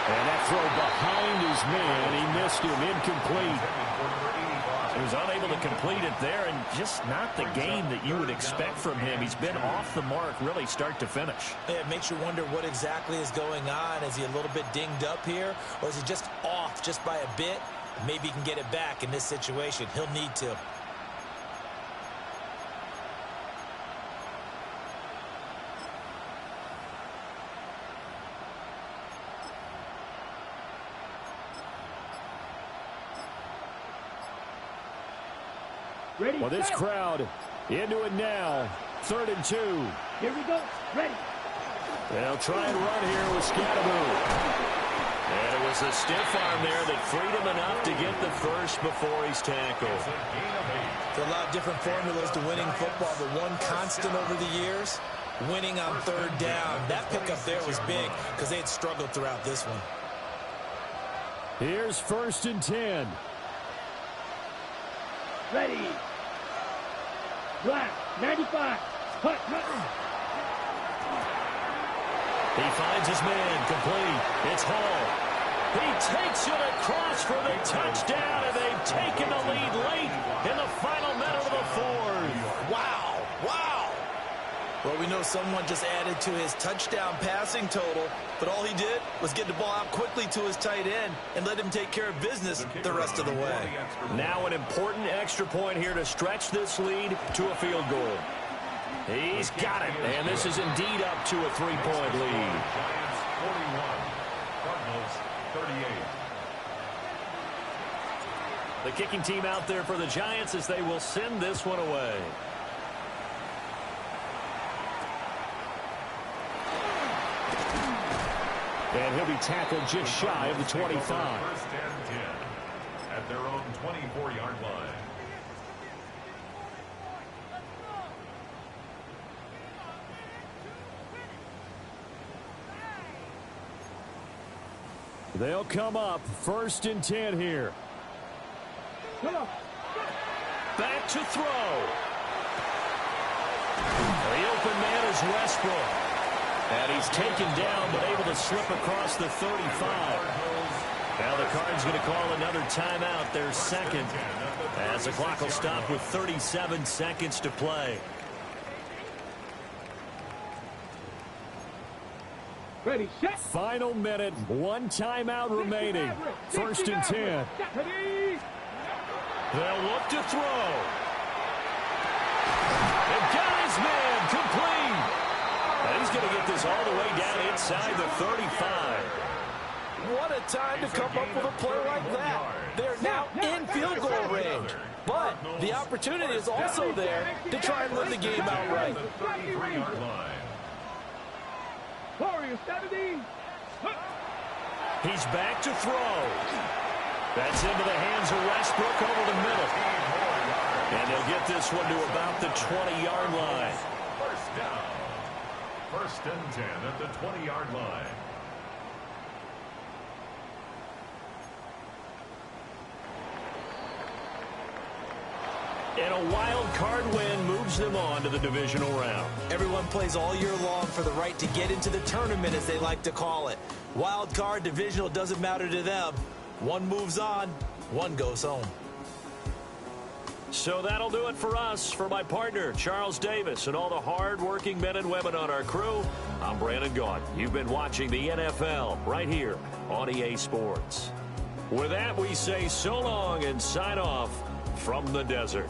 And that throw behind his man. He missed him. Incomplete. He was unable to complete it there, and just not the game that you would expect from him. He's been off the mark really start to finish. Yeah, it makes you wonder what exactly is going on. Is he a little bit dinged up here, or is he just off just by a bit? Maybe he can get it back in this situation. He'll need to. Ready, Well, this set. crowd into it now. 3rd and 2. Here we go. Ready. They'll try and run here with Scatterman. And it was a stiff arm there that freed him enough to get the first before he's tackled. There are a lot of different formulas to winning football, but one constant over the years, winning on 3rd down. That pickup there was big because they had struggled throughout this one. Here's 1st and 10. Ready. Black, 95. Hut. He finds his man, complete. It's Hall. He takes it across for the touchdown, and they've taken the lead late in the final minute of the 4th. Wow, wow. Well, we know someone just added to his touchdown passing total, but all he did was get the ball out quickly to his tight end and let him take care of business the rest of the way. Now an important extra point here to stretch this lead to a field goal. He's got it, and this is indeed up to a 3-point lead. Giants 41, Cardinals 38. The kicking team out there for the Giants as they will send this one away. And he'll be tackled just shy of the 25. 1st and 10 at their own 24-yard line. They'll come up 1st and 10 here. Come on. Back to throw. The open man is Westbrook. And he's taken down but able to slip across the 35. Now the Cards going to call another timeout, their second, as the clock will stop with 37 seconds to play. Ready, set. Final minute, one timeout remaining. 1st and 10. They'll look to throw. And got his man complete. And he's going to get this all the way down inside the 35. What a time to come up with a play like that. They're now in field goal range. But the opportunity is also there to try and win the game outright. Warriors 70. He's back to throw. That's into the hands of Westbrook over the middle. And they'll get this one to about the 20-yard line. First down. 1st and 10 at the 20-yard line. And a wild card win moves them on to the divisional round. Everyone plays all year long for the right to get into the tournament, as they like to call it. Wild card, divisional, doesn't matter to them. One moves on, one goes home. So that'll do it for us. For my partner, Charles Davis, and all the hard-working men and women on our crew, I'm Brandon Gaudin. You've been watching the NFL right here on EA Sports. With that, we say so long and sign off from the desert.